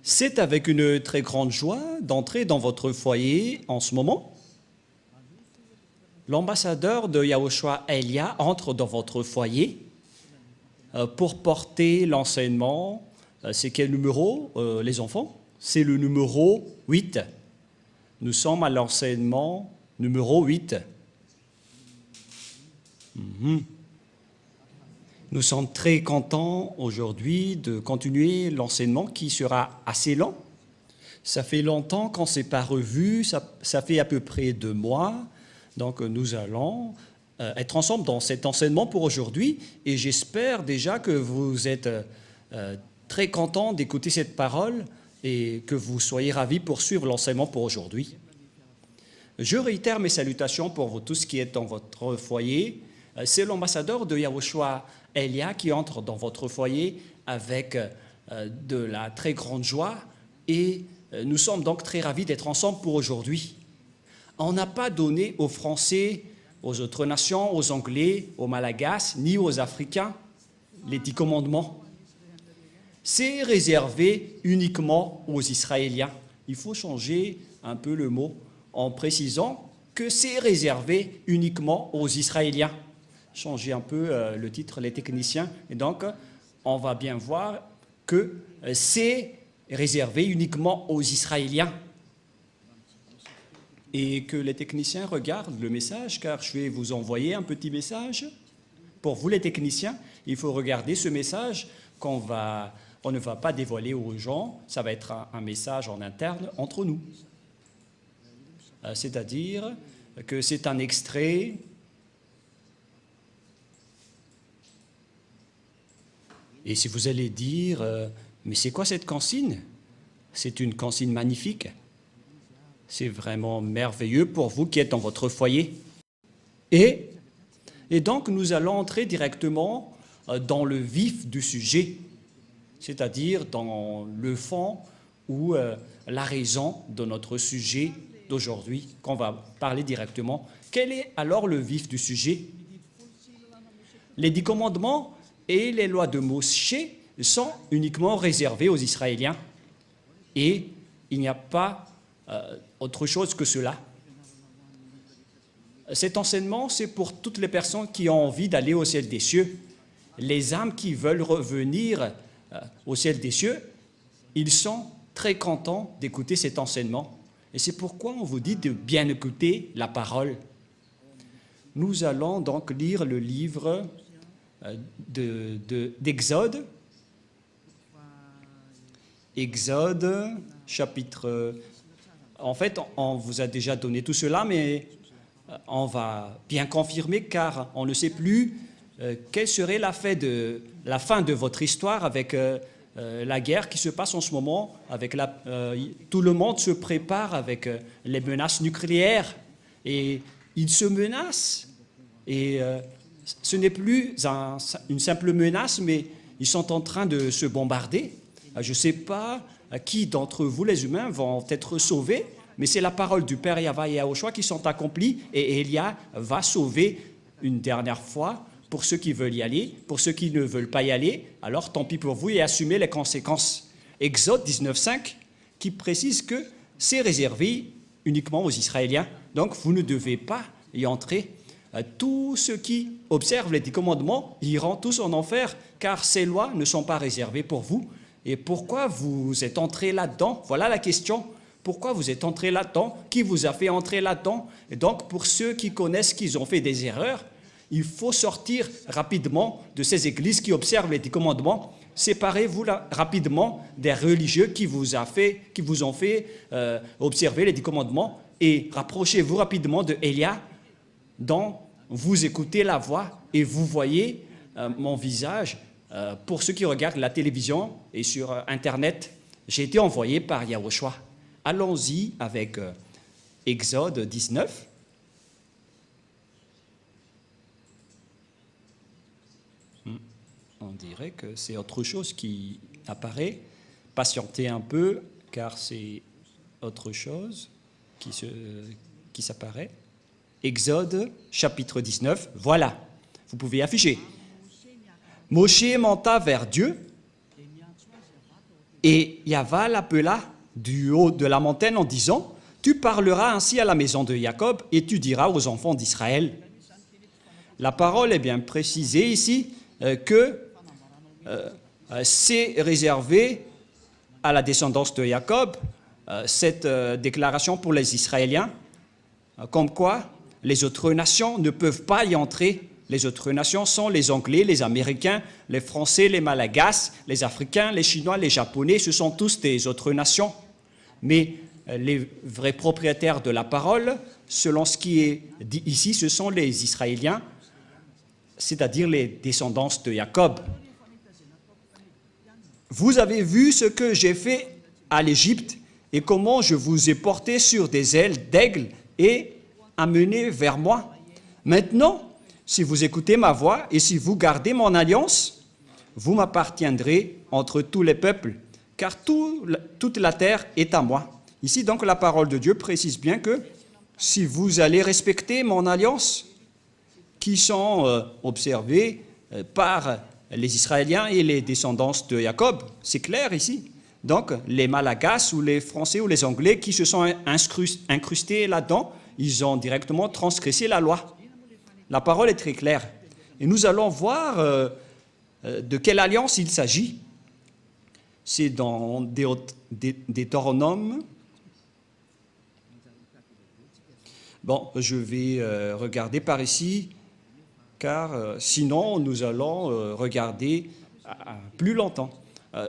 C'est avec une très grande joie d'entrer dans votre foyer en ce moment. L'ambassadeur de Yahushua Elia entre dans votre foyer pour porter l'enseignement. C'est quel numéro, les enfants? C'est le numéro 8. Nous sommes à l'enseignement numéro 8. Nous sommes très contents aujourd'hui de continuer l'enseignement qui sera assez lent. Ça fait longtemps qu'on ne s'est pas revu, ça fait à peu près 2 mois. Donc nous allons être ensemble dans cet enseignement pour aujourd'hui et j'espère déjà que vous êtes très contents d'écouter cette parole et que vous soyez ravis pour suivre l'enseignement pour aujourd'hui. Je réitère mes salutations pour vous tous qui êtes dans votre foyer. C'est l'ambassadeur de Yahushua Elia qui entre dans votre foyer avec de la très grande joie et nous sommes donc très ravis d'être ensemble pour aujourd'hui. On n'a pas donné aux Français, aux autres nations, aux Anglais, aux Malagasy, ni aux Africains les 10 commandements. C'est réservé uniquement aux Israéliens. Il faut changer un peu le mot en précisant que c'est réservé uniquement aux Israéliens. Changer un peu le titre, les techniciens. Et donc, on va bien voir que c'est réservé uniquement aux Israéliens. Et que les techniciens regardent le message, car je vais vous envoyer un petit message. Pour vous, les techniciens, il faut regarder ce message on ne va pas dévoiler aux gens. Ça va être un message en interne entre nous. C'est-à-dire que c'est un extrait. Et si vous allez dire, mais c'est quoi cette consigne? C'est une consigne magnifique. C'est vraiment merveilleux pour vous qui êtes dans votre foyer. Et donc, nous allons entrer directement dans le vif du sujet, c'est-à-dire dans le fond ou la raison de notre sujet d'aujourd'hui, qu'on va parler directement. Quel est alors le vif du sujet? Les 10 commandements et les lois de Moshe sont uniquement réservées aux Israéliens. Et il n'y a pas autre chose que cela. Cet enseignement, c'est pour toutes les personnes qui ont envie d'aller au ciel des cieux. Les âmes qui veulent revenir au ciel des cieux, ils sont très contents d'écouter cet enseignement. Et c'est pourquoi on vous dit de bien écouter la parole. Nous allons donc lire le livre d'Exode. Exode, chapitre... En fait, on vous a déjà donné tout cela, mais on va bien confirmer car on ne sait plus quelle serait la fin de votre histoire avec la guerre qui se passe en ce moment. Tout le monde se prépare avec les menaces nucléaires et ils se menacent. Et ce n'est plus une simple menace, mais ils sont en train de se bombarder. Je ne sais pas qui d'entre vous, les humains, vont être sauvés, mais c'est la parole du Père Yahweh et Yahushua qui sont accomplies et Elia va sauver une dernière fois pour ceux qui veulent y aller, pour ceux qui ne veulent pas y aller, alors tant pis pour vous et assumez les conséquences. Exode 19.5 qui précise que c'est réservé uniquement aux Israéliens, donc vous ne devez pas y entrer. Tous ceux qui observent les 10 commandements iront tous en enfer, car ces lois ne sont pas réservées pour vous. Et pourquoi vous êtes entré là-dedans? Voilà la question. Pourquoi vous êtes entré là-dedans? Qui vous a fait entrer là-dedans? Et donc, pour ceux qui connaissent qu'ils ont fait des erreurs, il faut sortir rapidement de ces églises qui observent les 10 commandements. Séparez-vous rapidement des religieux qui vous ont fait observer les 10 commandements et rapprochez-vous rapidement de Elia, dont vous écoutez la voix et vous voyez mon visage. Pour ceux qui regardent la télévision et sur Internet, j'ai été envoyé par Yahushua. Allons-y avec Exode 19. On dirait que c'est autre chose qui apparaît. Patientez un peu, car c'est autre chose qui s'apparaît. Exode, chapitre 19. Voilà, vous pouvez afficher. Moshe monta vers Dieu Et Yahva l'appela du haut de la montagne en disant, « Tu parleras ainsi à la maison de Jacob et tu diras aux enfants d'Israël. » La parole est bien précisée ici que c'est réservé à la descendance de Jacob, cette déclaration pour les Israéliens, comme quoi les autres nations ne peuvent pas y entrer. Les autres nations sont les Anglais, les Américains, les Français, les Malagasy, les Africains, les Chinois, les Japonais, ce sont tous des autres nations. Mais les vrais propriétaires de la parole, selon ce qui est dit ici, ce sont les Israéliens, c'est-à-dire les descendants de Jacob. Vous avez vu ce que j'ai fait à l'Égypte et comment je vous ai porté sur des ailes d'aigle et amené vers moi. Maintenant, si vous écoutez ma voix et si vous gardez mon alliance, vous m'appartiendrez entre tous les peuples, car toute la terre est à moi. Ici, donc, la parole de Dieu précise bien que si vous allez respecter mon alliance, qui sont observées par les Israéliens et les descendants de Jacob, c'est clair ici. Donc, les Malagasy ou les Français ou les Anglais qui se sont incrustés là-dedans, ils ont directement transgressé la loi. La parole est très claire. Et nous allons voir de quelle alliance il s'agit. C'est dans Deutéronome. Bon, je vais regarder par ici, car sinon nous allons regarder plus longtemps.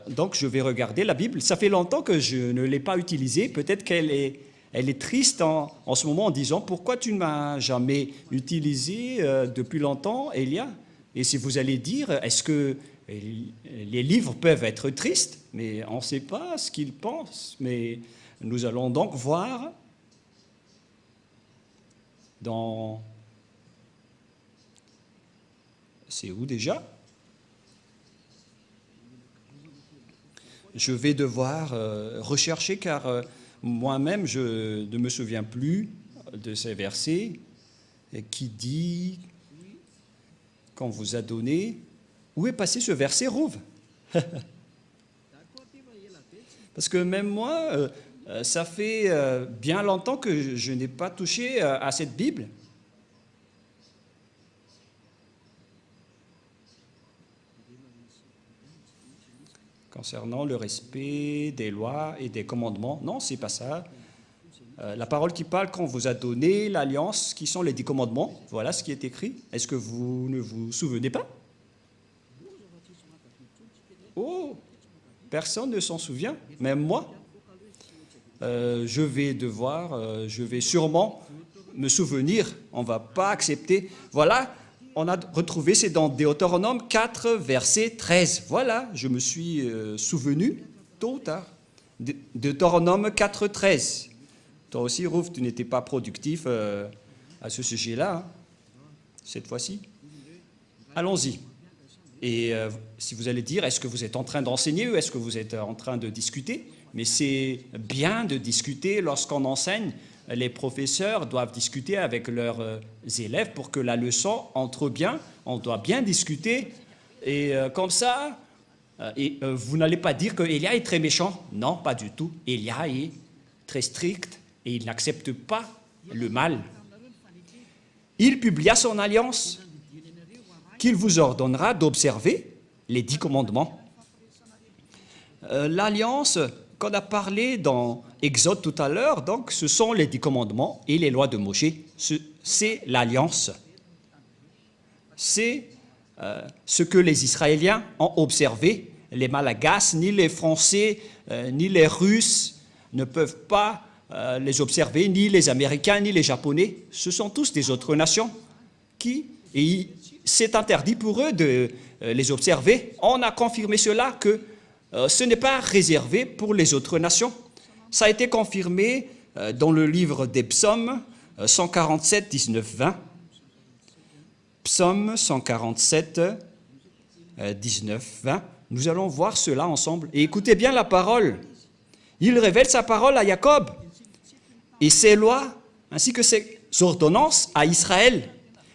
Donc je vais regarder la Bible. Ça fait longtemps que je ne l'ai pas utilisée. Peut-être qu'elle est triste en ce moment en disant « Pourquoi tu ne m'as jamais utilisé depuis longtemps, Elia ?» Et si vous allez dire « Est-ce que les livres peuvent être tristes ?» Mais on ne sait pas ce qu'ils pensent. Mais nous allons donc voir dans... C'est où déjà ? Je vais devoir rechercher car moi-même je ne me souviens plus de ces versets qui dit qu'on vous a donné. Où est passé ce verset, Rouve? Parce que même moi, ça fait bien longtemps que je n'ai pas touché à cette Bible. Concernant le respect des lois et des commandements. Non, c'est pas ça. La parole qui parle qu'on vous a donné l'alliance, qui sont les 10 commandements, voilà ce qui est écrit. Est-ce que vous ne vous souvenez pas? Oh, personne ne s'en souvient, même moi. Je vais sûrement me souvenir, on ne va pas accepter. Voilà. On a retrouvé, c'est dans Deutéronome 4, verset 13. Voilà, je me suis souvenu tôt ou tard. Deutéronome 4, 13. Toi aussi, Rouf, tu n'étais pas productif à ce sujet-là, hein, cette fois-ci. Allons-y. Et si vous allez dire, est-ce que vous êtes en train d'enseigner ou est-ce que vous êtes en train de discuter? Mais c'est bien de discuter lorsqu'on enseigne. Les professeurs doivent discuter avec leurs élèves pour que la leçon entre bien. On doit bien discuter. Et comme ça, vous n'allez pas dire que Elia est très méchant. Non, pas du tout. Elia est très strict et il n'accepte pas le mal. Il publia son alliance qu'il vous ordonnera d'observer les 10 commandements. L'alliance qu'on a parlé dans Exode tout à l'heure, donc ce sont les 10 commandements et les lois de Moïse. C'est l'alliance. C'est ce que les Israéliens ont observé. Les Malagasy, ni les Français, ni les Russes ne peuvent pas les observer, ni les Américains, ni les Japonais. Ce sont tous des autres nations et c'est interdit pour eux de les observer. On a confirmé cela que ce n'est pas réservé pour les autres nations. Ça a été confirmé dans le livre des psaumes 147, 19, 20. Psaume 147, 19, 20. Nous allons voir cela ensemble. Et écoutez bien la parole. Il révèle sa parole à Jacob et ses lois ainsi que ses ordonnances à Israël.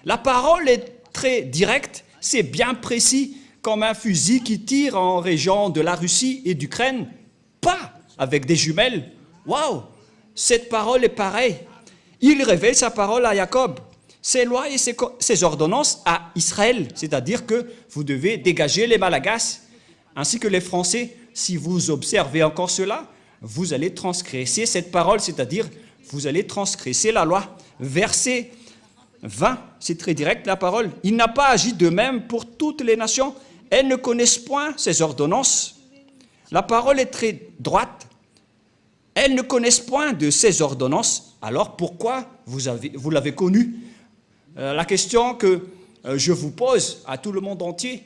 La parole est très directe, c'est bien précis, comme un fusil qui tire en région de la Russie et d'Ukraine. avec des jumelles. Waouh! Cette parole est pareille. Il révèle sa parole à Jacob, ses lois et ses ordonnances à Israël. C'est-à-dire que vous devez dégager les Malagasy, ainsi que les Français. Si vous observez encore cela, vous allez transgresser cette parole, c'est-à-dire vous allez transgresser la loi. Verset 20, c'est très direct la parole. Il n'a pas agi de même pour toutes les nations. Elles ne connaissent point ses ordonnances. La parole est très droite. Elles ne connaissent point de ses ordonnances. Alors pourquoi vous l'avez connu? La question que je vous pose à tout le monde entier,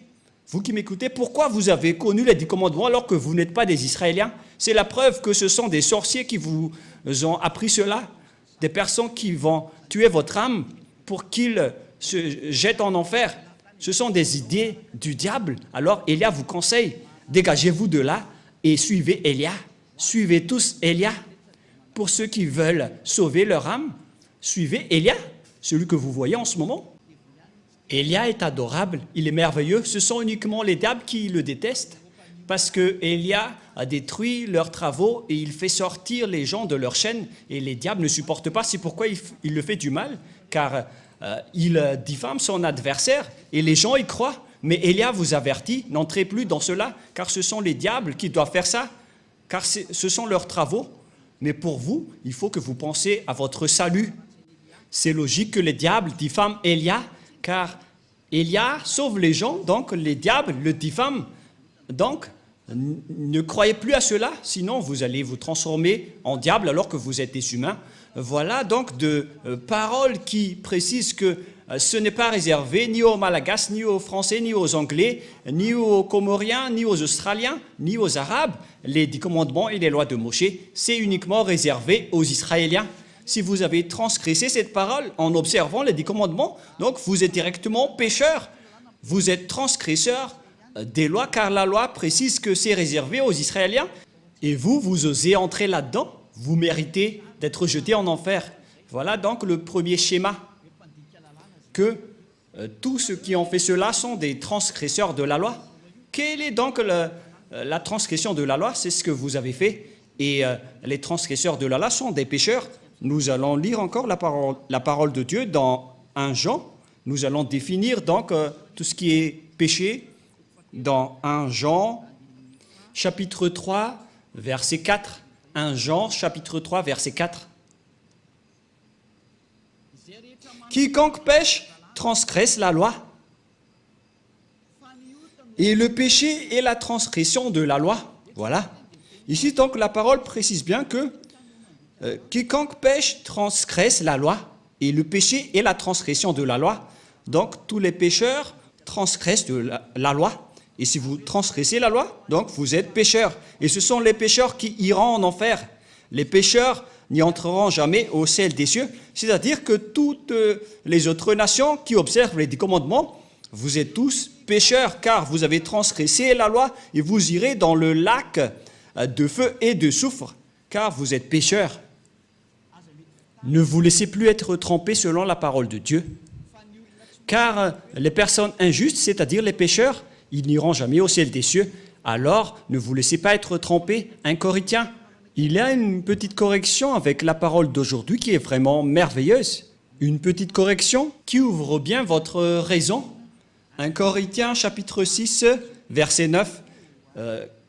vous qui m'écoutez, pourquoi vous avez connu les 10 commandements alors que vous n'êtes pas des Israéliens? C'est la preuve que ce sont des sorciers qui vous ont appris cela, des personnes qui vont tuer votre âme pour qu'ils se jettent en enfer. Ce sont des idées du diable. Alors Élia vous conseille, dégagez-vous de là et suivez Élia. Suivez tous Élia. Pour ceux qui veulent sauver leur âme, suivez Élia, celui que vous voyez en ce moment. Élia est adorable, il est merveilleux. Ce sont uniquement les diables qui le détestent parce que Élia a détruit leurs travaux et il fait sortir les gens de leur chaîne et les diables ne supportent pas. C'est pourquoi il le fait du mal, car il diffame son adversaire et les gens y croient. Mais Élia vous avertit, n'entrez plus dans cela, car ce sont les diables qui doivent faire ça, car ce sont leurs travaux. Mais pour vous, il faut que vous pensiez à votre salut. C'est logique que les diables diffament Élia, car Élia sauve les gens, donc les diables le diffament. Donc, ne croyez plus à cela, sinon vous allez vous transformer en diable alors que vous êtes des humains. Voilà donc de paroles qui précisent que ce n'est pas réservé ni aux Malagasy, ni aux Français, ni aux Anglais, ni aux Comoriens, ni aux Australiens, ni aux Arabes. Les 10 commandements et les lois de Moshe, c'est uniquement réservé aux Israéliens. Si vous avez transgressé cette parole en observant les 10 commandements, donc vous êtes directement pécheur. Vous êtes transgresseur des lois, car la loi précise que c'est réservé aux Israéliens. Et vous osez entrer là-dedans, vous méritez d'être jeté en enfer. Voilà donc le premier schéma, que tous ceux qui ont fait cela sont des transgresseurs de la loi. Quelle est donc la transgression de la loi? C'est ce que vous avez fait. Et les transgresseurs de la loi sont des pécheurs. Nous allons lire encore la parole de Dieu dans 1 Jean. Nous allons définir donc tout ce qui est péché dans 1 Jean, chapitre 3, verset 4. 1 Jean, chapitre 3, verset 4. Quiconque pêche transgresse la loi. Et le péché est la transgression de la loi. Voilà. Ici, donc, la parole précise bien que quiconque pêche transgresse la loi. Et le péché est la transgression de la loi. Donc, tous les pécheurs transgressent la loi. Et si vous transgressez la loi, donc vous êtes pécheurs. Et ce sont les pécheurs qui iront en enfer. Les pécheurs n'y entreront jamais au ciel des cieux. C'est-à-dire que toutes les autres nations qui observent les 10 commandements, vous êtes tous pécheurs, car vous avez transgressé la loi et vous irez dans le lac de feu et de soufre, car vous êtes pécheurs. Ne vous laissez plus être trompés selon la parole de Dieu, car les personnes injustes, c'est-à-dire les pécheurs, ils n'iront jamais au ciel des cieux. Alors, ne vous laissez pas être trompés. 1 Corinthiens, il y a une petite correction avec la parole d'aujourd'hui qui est vraiment merveilleuse. Une petite correction qui ouvre bien votre raison. 1 Corinthiens, chapitre 6, verset 9.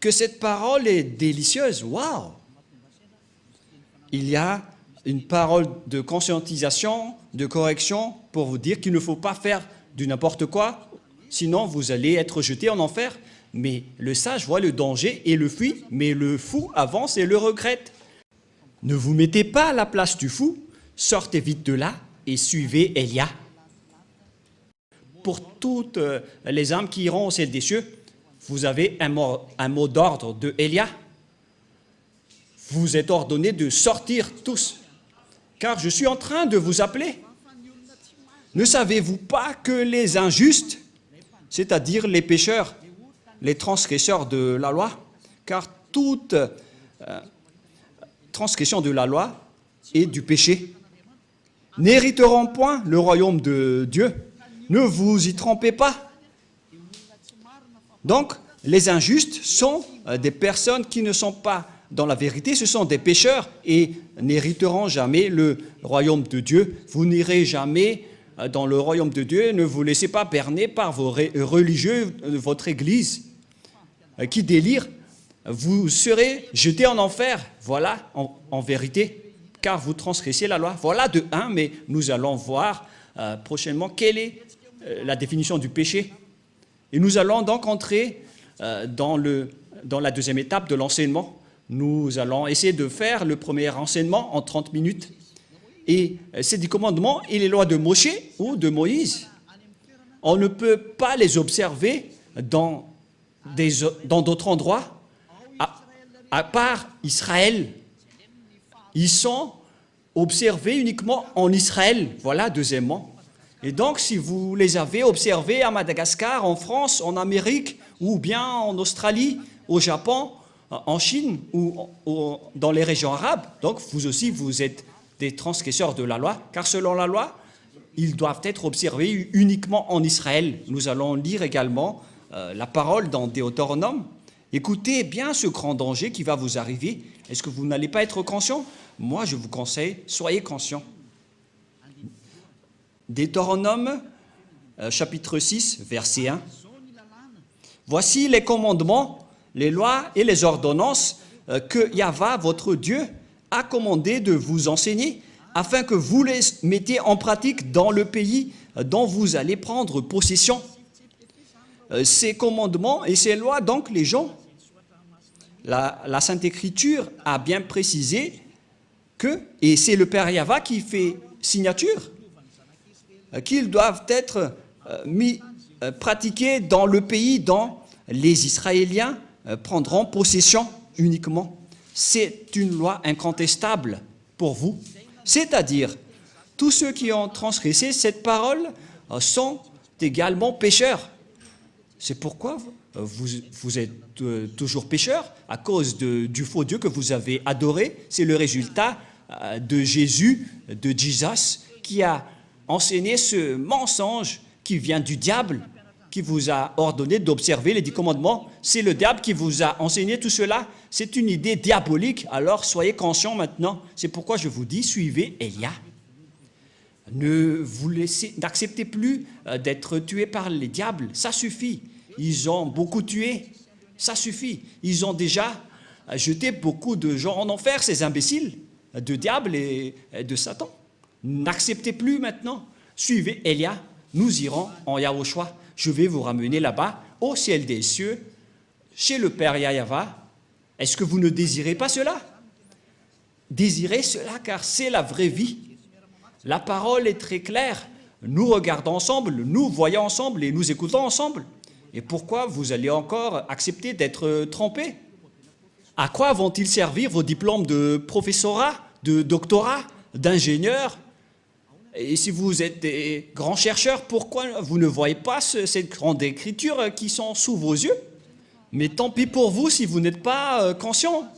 Que cette parole est délicieuse. Waouh! Il y a une parole de conscientisation, de correction pour vous dire qu'il ne faut pas faire du n'importe quoi. Sinon, vous allez être jeté en enfer. Mais le sage voit le danger et le fuit, mais le fou avance et le regrette. Ne vous mettez pas à la place du fou, sortez vite de là et suivez Élia. Pour toutes les âmes qui iront au ciel des cieux, vous avez un mot d'ordre de Élia. Vous êtes ordonnés de sortir tous, car je suis en train de vous appeler. Ne savez-vous pas que les injustes, c'est-à-dire les pécheurs, les transgresseurs de la loi, car toute transgression de la loi est du péché, n'hériteront point le royaume de Dieu. Ne vous y trompez pas. Donc, les injustes sont des personnes qui ne sont pas dans la vérité, ce sont des pécheurs et n'hériteront jamais le royaume de Dieu. Vous n'irez jamais dans le royaume de Dieu. Ne vous laissez pas berner par vos religieux de votre Église qui délirent. Vous serez jetés en enfer. Voilà, en vérité, car vous transgressez la loi. Voilà de un, mais nous allons voir prochainement quelle est la définition du péché. Et nous allons donc entrer dans la deuxième étape de l'enseignement. Nous allons essayer de faire le premier enseignement en 30 minutes. Et ces 10 commandements et les lois de Moshe ou de Moïse, on ne peut pas les observer dans d'autres endroits, à part Israël. Ils sont observés uniquement en Israël. Voilà, deuxièmement. Et donc, si vous les avez observés à Madagascar, en France, en Amérique, ou bien en Australie, au Japon, en Chine, ou dans les régions arabes, donc vous aussi, vous êtes des transgresseurs de la loi, car selon la loi, ils doivent être observés uniquement en Israël. Nous allons lire également la parole dans Deutéronome. Écoutez bien ce grand danger qui va vous arriver. Est-ce que vous n'allez pas être conscient? Moi, je vous conseille, soyez conscients. Deutéronome, chapitre 6, verset 1. Voici les commandements, les lois et les ordonnances que Yahva, votre Dieu, a commandé de vous enseigner, afin que vous les mettiez en pratique dans le pays dont vous allez prendre possession. Ces commandements et ces lois, donc, les gens, la Sainte Écriture a bien précisé que, et c'est le Père Yahva qui fait signature, qu'ils doivent être pratiqués dans le pays dont les Israéliens prendront possession uniquement. C'est une loi incontestable pour vous. C'est-à-dire, tous ceux qui ont transgressé cette parole sont également pécheurs. C'est pourquoi vous êtes toujours pécheurs à cause du faux Dieu que vous avez adoré. C'est le résultat de Jésus, de Jesus, qui a enseigné ce mensonge qui vient du diable, qui vous a ordonné d'observer les 10 commandements. C'est le diable qui vous a enseigné tout cela. C'est une idée diabolique, alors soyez conscients maintenant. C'est pourquoi je vous dis, suivez Élia. N'acceptez plus d'être tués par les diables, ça suffit. Ils ont beaucoup tué, ça suffit. Ils ont déjà jeté beaucoup de gens en enfer, ces imbéciles de diable et de Satan. N'acceptez plus maintenant. Suivez Élia, nous irons en Yahushua. Je vais vous ramener là-bas, au ciel des cieux, chez le Père Yahva. Est-ce que vous ne désirez pas cela? Désirez cela, car c'est la vraie vie. La parole est très claire. Nous regardons ensemble, nous voyons ensemble et nous écoutons ensemble. Et pourquoi vous allez encore accepter d'être trompés? À quoi vont-ils servir vos diplômes de professorat, de doctorat, d'ingénieur? Et si vous êtes des grands chercheurs, pourquoi vous ne voyez pas cette grande écriture qui sont sous vos yeux? Mais tant pis pour vous si vous n'êtes pas conscients.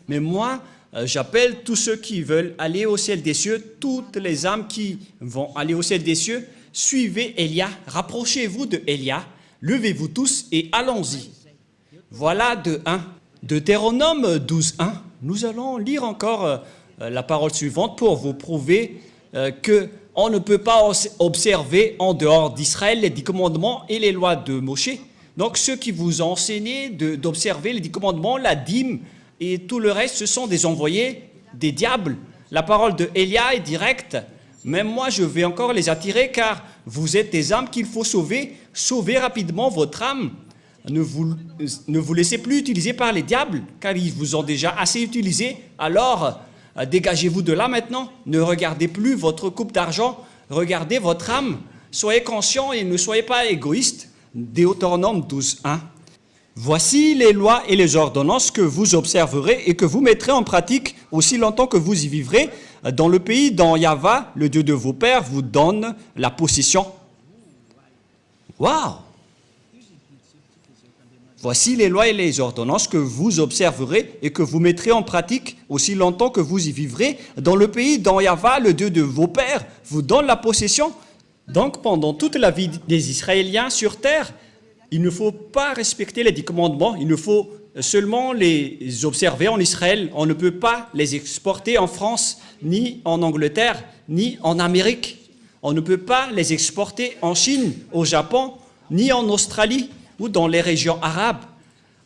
Mais moi, j'appelle tous ceux qui veulent aller au ciel des cieux, toutes les âmes qui vont aller au ciel des cieux, suivez Élia, rapprochez-vous de Élia, levez-vous tous et allons-y. Voilà de 1. Deutéronome 12, 1. Nous allons lire encore la parole suivante pour vous prouver qu'on ne peut pas observer en dehors d'Israël les 10 commandements et les lois de Moshe. Donc ceux qui vous ont enseigné d'observer les 10 commandements, la dîme et tout le reste, ce sont des envoyés des diables. La parole de Élia est directe. Même moi, je vais encore les attirer car vous êtes des âmes qu'il faut sauver. Sauvez rapidement votre âme. Ne vous laissez plus utiliser par les diables car ils vous ont déjà assez utilisé. Alors, dégagez-vous de là maintenant. Ne regardez plus votre coupe d'argent. Regardez votre âme. Soyez conscients et ne soyez pas égoïstes. Deutéronome 12, 1. Voici les lois et les ordonnances que vous observerez et que vous mettrez en pratique aussi longtemps que vous y vivrez dans le pays dont Yahva, le Dieu de vos pères, vous donne la possession. Waouh! Voici les lois et les ordonnances que vous observerez et que vous mettrez en pratique aussi longtemps que vous y vivrez dans le pays dont Yahva, le Dieu de vos pères, vous donne la possession. Donc, pendant toute la vie des Israéliens sur terre, il ne faut pas respecter les 10 commandements, il ne faut seulement les observer en Israël. On ne peut pas les exporter en France, ni en Angleterre, ni en Amérique. On ne peut pas les exporter en Chine, au Japon, ni en Australie ou dans les régions arabes.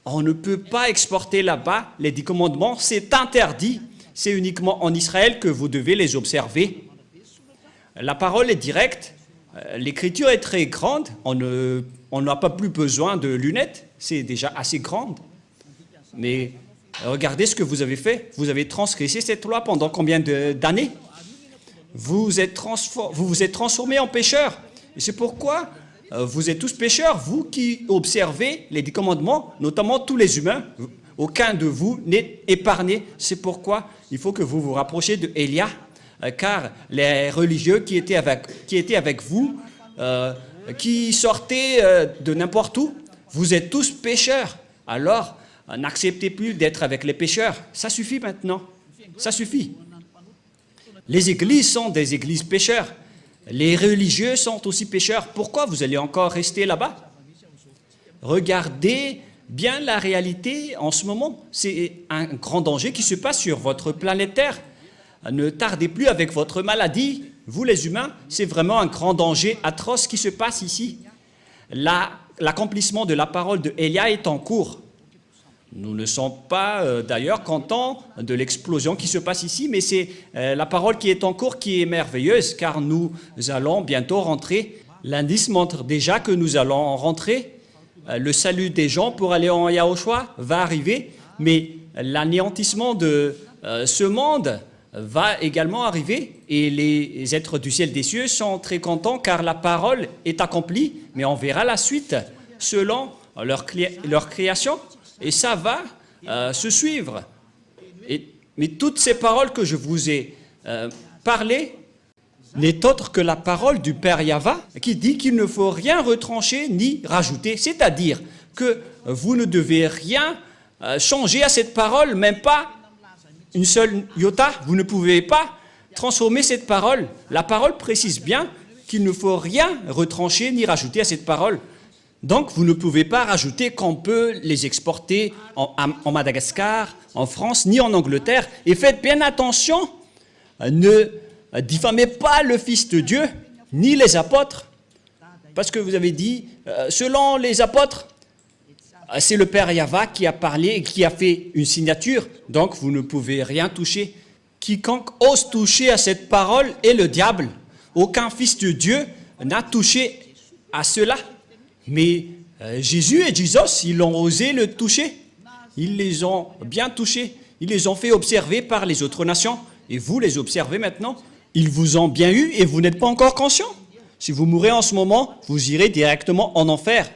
On ne peut pas exporter là-bas les 10 commandements, c'est interdit. C'est uniquement en Israël que vous devez les observer. La parole est directe, l'écriture est très grande, on n'a pas plus besoin de lunettes, c'est déjà assez grande. Mais regardez ce que vous avez fait, vous avez transgressé cette loi pendant combien d'années? Vous vous êtes transformés en pécheurs. Et c'est pourquoi vous êtes tous pécheurs, vous qui observez les 10 commandements, notamment tous les humains. Aucun de vous n'est épargné. C'est pourquoi il faut que vous vous rapprochiez de Élia, car les religieux qui étaient avec vous, qui sortaient de n'importe où, vous êtes tous pécheurs. Alors, n'acceptez plus d'être avec les pécheurs. Ça suffit maintenant. Ça suffit. Les églises sont des églises pécheurs. Les religieux sont aussi pécheurs. Pourquoi vous allez encore rester là-bas? Regardez bien la réalité en ce moment. C'est un grand danger qui se passe sur votre planète Terre. Ne tardez plus avec votre maladie. Vous les humains, c'est vraiment un grand danger atroce qui se passe ici. L'accomplissement de la parole de Élia est en cours. Nous ne sommes pas d'ailleurs contents de l'explosion qui se passe ici, mais c'est la parole qui est en cours qui est merveilleuse, car nous allons bientôt rentrer. L'indice montre déjà que nous allons rentrer. Le salut des gens pour aller en Yahushua va arriver, mais l'anéantissement de ce monde va également arriver, et les êtres du ciel des cieux sont très contents car la parole est accomplie, mais on verra la suite selon leur création. Et ça va se suivre. Mais toutes ces paroles que je vous ai parlées n'est autre que la parole du Père Yahva qui dit qu'il ne faut rien retrancher ni rajouter. C'est-à-dire que vous ne devez rien changer à cette parole, même pas une seule iota. Vous ne pouvez pas transformer cette parole. La parole précise bien qu'il ne faut rien retrancher ni rajouter à cette parole. Donc, vous ne pouvez pas rajouter qu'on peut les exporter en Madagascar, en France, ni en Angleterre. Et faites bien attention, ne diffamez pas le Fils de Dieu, ni les apôtres. Parce que vous avez dit, selon les apôtres, c'est le Père Yahva qui a parlé et qui a fait une signature. Donc, vous ne pouvez rien toucher. Quiconque ose toucher à cette parole est le diable. Aucun Fils de Dieu n'a touché à cela. Mais Jésus et Jesus, ils ont osé le toucher. Ils les ont bien touchés. Ils les ont fait observer par les autres nations. Et vous les observez maintenant. Ils vous ont bien eu et vous n'êtes pas encore conscient. Si vous mourrez en ce moment, vous irez directement en enfer.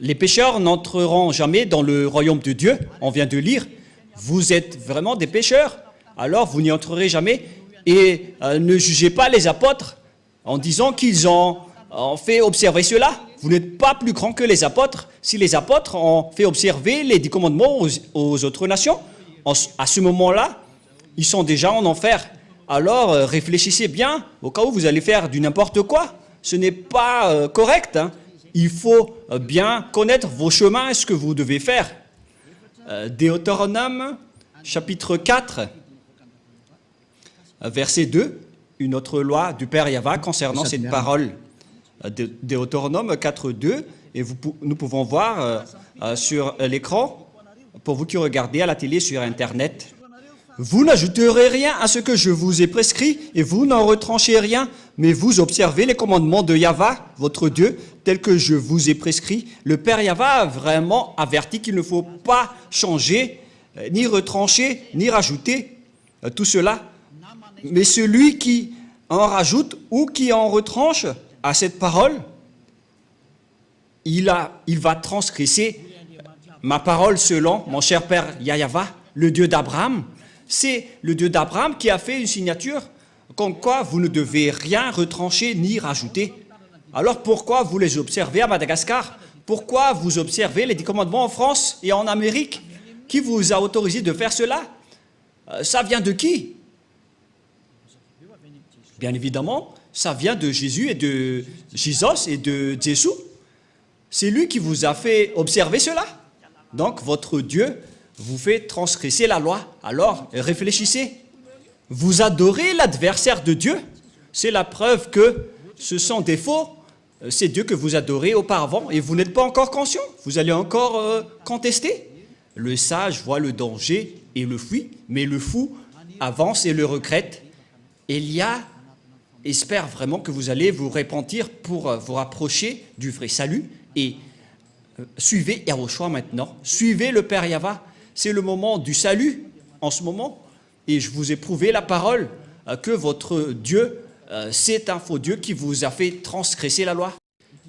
Les pécheurs n'entreront jamais dans le royaume de Dieu. On vient de lire. Vous êtes vraiment des pécheurs. Alors vous n'y entrerez jamais. Et ne jugez pas les apôtres en disant qu'ils ont fait observer cela. Vous n'êtes pas plus grand que les apôtres. Si les apôtres ont fait observer les 10 commandements aux autres nations, à ce moment-là, ils sont déjà en enfer. Alors réfléchissez bien au cas où vous allez faire du n'importe quoi. Ce n'est pas correct. Il faut bien connaître vos chemins et ce que vous devez faire. Deutéronome, chapitre 4, verset 2, une autre loi du Père Yahva concernant cette parole. Deutéronome 4, 2, et nous pouvons voir sur l'écran, pour vous qui regardez à la télé sur Internet. Vous n'ajouterez rien à ce que je vous ai prescrit, et vous n'en retranchez rien, mais vous observez les commandements de Yahva, votre Dieu, tels que je vous ai prescrits. Le Père Yahva a vraiment averti qu'il ne faut pas changer, ni retrancher, ni rajouter tout cela. Mais celui qui en rajoute ou qui en retranche à cette parole, il va transgresser ma parole selon mon cher Père Yahva, le Dieu d'Abraham. C'est le Dieu d'Abraham qui a fait une signature comme quoi vous ne devez rien retrancher ni rajouter. Alors pourquoi vous les observez à Madagascar? Pourquoi vous observez les 10 commandements en France et en Amérique? Qui vous a autorisé de faire cela? Ça vient de qui? Bien évidemment, ça vient de Jésus et de Jesus et de Jésus. C'est lui qui vous a fait observer cela. Donc votre Dieu vous fait transgresser la loi. Alors réfléchissez. Vous adorez l'adversaire de Dieu. C'est la preuve que ce sont des faux. C'est Dieu que vous adorez auparavant et vous n'êtes pas encore conscient. Vous allez encore contester. Le sage voit le danger et le fuit, mais le fou avance et le regrette. Élia espère vraiment que vous allez vous repentir pour vous rapprocher du vrai salut et suivez Yahushua maintenant. Suivez le Père Yahva. C'est le moment du salut en ce moment. Et je vous ai prouvé la parole que votre Dieu, c'est un faux Dieu qui vous a fait transgresser la loi.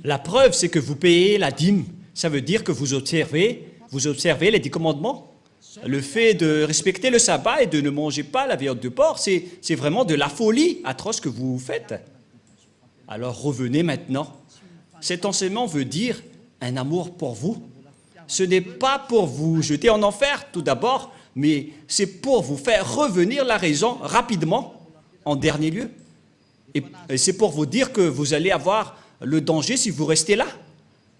La preuve, c'est que vous payez la dîme. Ça veut dire que vous observez les 10 commandements. Le fait de respecter le sabbat et de ne manger pas la viande de porc, c'est vraiment de la folie atroce que vous faites. Alors revenez maintenant. Cet enseignement veut dire un amour pour vous. Ce n'est pas pour vous jeter en enfer tout d'abord, mais c'est pour vous faire revenir la raison rapidement en dernier lieu. Et c'est pour vous dire que vous allez avoir le danger si vous restez là.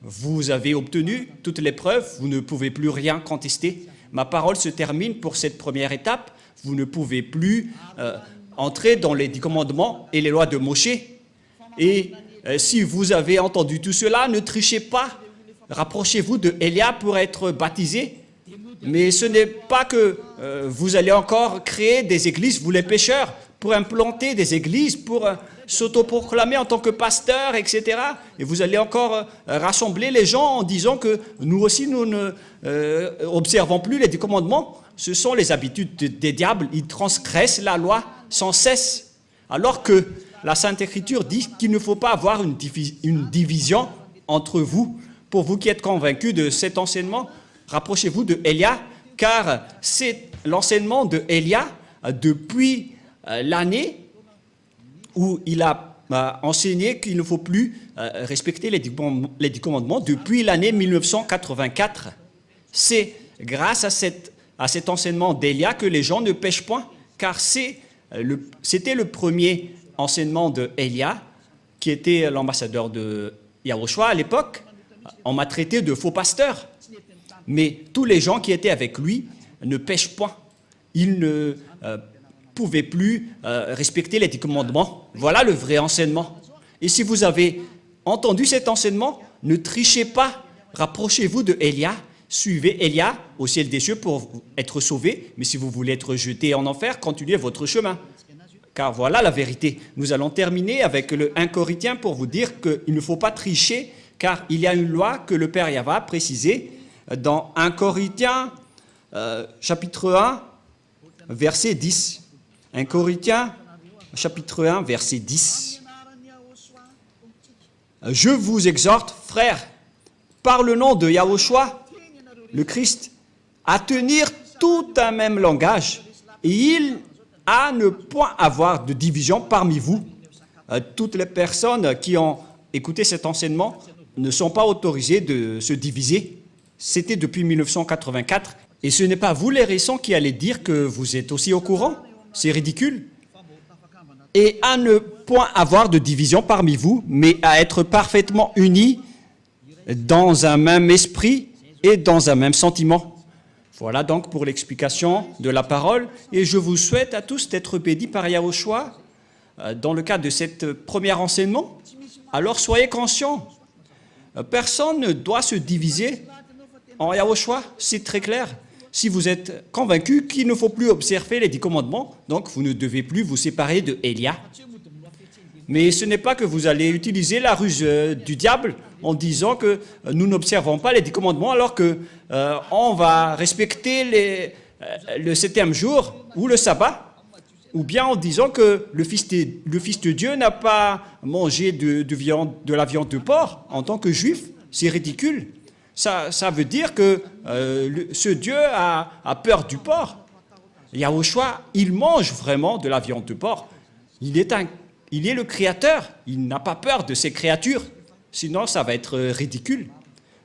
Vous avez obtenu toutes les preuves, vous ne pouvez plus rien contester. Ma parole se termine pour cette première étape. Vous ne pouvez plus entrer dans les 10 commandements et les lois de Moshe. Et si vous avez entendu tout cela, ne trichez pas. Rapprochez-vous de Élia pour être baptisé. Mais ce n'est pas que vous allez encore créer des églises, vous les pécheurs, pour implanter des églises, pour s'autoproclamer en tant que pasteur, etc. Et vous allez encore rassembler les gens en disant que nous aussi, nous ne observons plus les 10 commandements. Ce sont les habitudes des diables, ils transgressent la loi sans cesse. Alors que la Sainte Écriture dit qu'il ne faut pas avoir une division entre vous. Pour vous qui êtes convaincus de cet enseignement, rapprochez-vous de Élia, car c'est l'enseignement de Élia depuis l'année où il a enseigné qu'il ne faut plus respecter les 10 commandements depuis l'année 1984. C'est grâce à cet enseignement d'Élia que les gens ne pêchent point, car c'était le premier enseignement de Élia, qui était l'ambassadeur de Yahushua à l'époque. On m'a traité de faux pasteur. Mais tous les gens qui étaient avec lui ne pêchent point. Ils ne pouvaient plus respecter les 10 commandements. Voilà le vrai enseignement. Et si vous avez entendu cet enseignement, ne trichez pas. Rapprochez-vous de Élia. Suivez Élia au ciel des cieux pour être sauvé. Mais si vous voulez être jeté en enfer, continuez votre chemin. Car voilà la vérité. Nous allons terminer avec le 1 Corinthiens pour vous dire qu'il ne faut pas tricher, car il y a une loi que le Père Yahva a précisée dans 1 Corinthiens, chapitre 1, verset 10. 1 Corinthiens, chapitre 1, verset 10. Je vous exhorte, frères, par le nom de Yahushua, le Christ, à tenir tout un même langage, et il à ne point avoir de division parmi vous. Toutes les personnes qui ont écouté cet enseignement ne sont pas autorisées de se diviser. C'était depuis 1984. Et ce n'est pas vous, les récents, qui allez dire que vous êtes aussi au courant. C'est ridicule. Et à ne point avoir de division parmi vous, mais à être parfaitement unis dans un même esprit et dans un même sentiment. Voilà donc pour l'explication de la parole. Et je vous souhaite à tous d'être bénis par Yahushua dans le cadre de cet premier enseignement. Alors soyez conscients. Personne ne doit se diviser en Yahushua, c'est très clair. Si vous êtes convaincu qu'il ne faut plus observer les 10 commandements, donc vous ne devez plus vous séparer de Élia. Mais ce n'est pas que vous allez utiliser la ruse du diable en disant que nous n'observons pas les 10 commandements alors qu'on va respecter le 7e jour ou le sabbat. Ou bien en disant que le Fils de Dieu n'a pas mangé de la viande de porc en tant que juif. C'est ridicule. Ça veut dire que ce Dieu a peur du porc. Yahushua, il mange vraiment de la viande de porc. Il est le Créateur. Il n'a pas peur de ses créatures. Sinon, ça va être ridicule.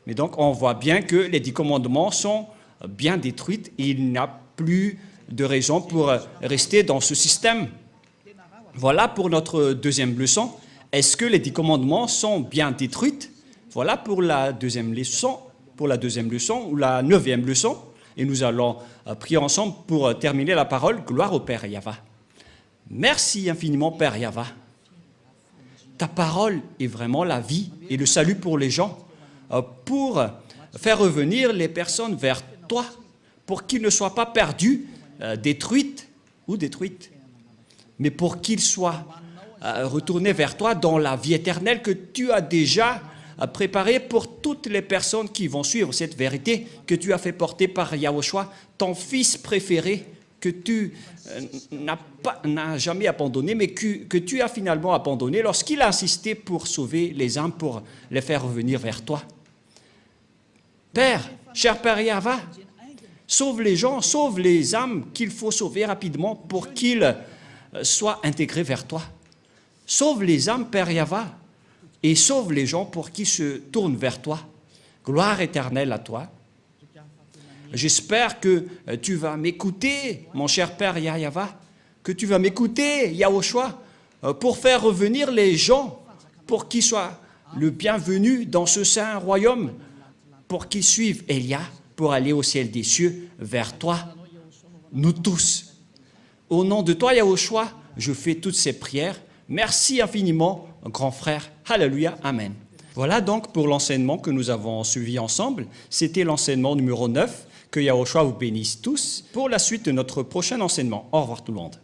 Mais donc, on voit bien que les 10 commandements sont bien détruits et il n'y a plus de raison pour rester dans ce système. Voilà pour notre deuxième leçon. Est-ce que les 10 commandements sont bien détruits? Voilà pour la deuxième leçon. pour la deuxième leçon ou la 9e leçon. Et nous allons prier ensemble pour terminer la parole. Gloire au Père Yahva. Merci infiniment, Père Yahva. Ta parole est vraiment la vie et le salut pour les gens, pour faire revenir les personnes vers toi, pour qu'ils ne soient pas perdus, détruites, mais pour qu'ils soient retournés vers toi dans la vie éternelle que tu as déjà préparée pour toutes les personnes qui vont suivre cette vérité que tu as fait porter par Yahushua, ton fils préféré, que tu n'as jamais abandonné, mais que tu as finalement abandonné lorsqu'il a insisté pour sauver les âmes, pour les faire revenir vers toi. Père, cher Père Yahva, sauve les gens, sauve les âmes qu'il faut sauver rapidement pour qu'ils soient intégrés vers toi. Sauve les âmes, Père Yahva, et sauve les gens pour qu'ils se tournent vers toi. Gloire éternelle à toi. J'espère que tu vas m'écouter, mon cher Père Yahva, que tu vas m'écouter, Yahushua, pour faire revenir les gens, pour qu'ils soient le bienvenu dans ce saint royaume, pour qu'ils suivent Elia, pour aller au ciel des cieux, vers toi, nous tous. Au nom de toi, Yahushua, je fais toutes ces prières. Merci infiniment, grand frère. Alléluia, Amen. Voilà donc pour l'enseignement que nous avons suivi ensemble. C'était l'enseignement numéro 9. Que Yahushua vous bénisse tous pour la suite de notre prochain enseignement. Au revoir tout le monde.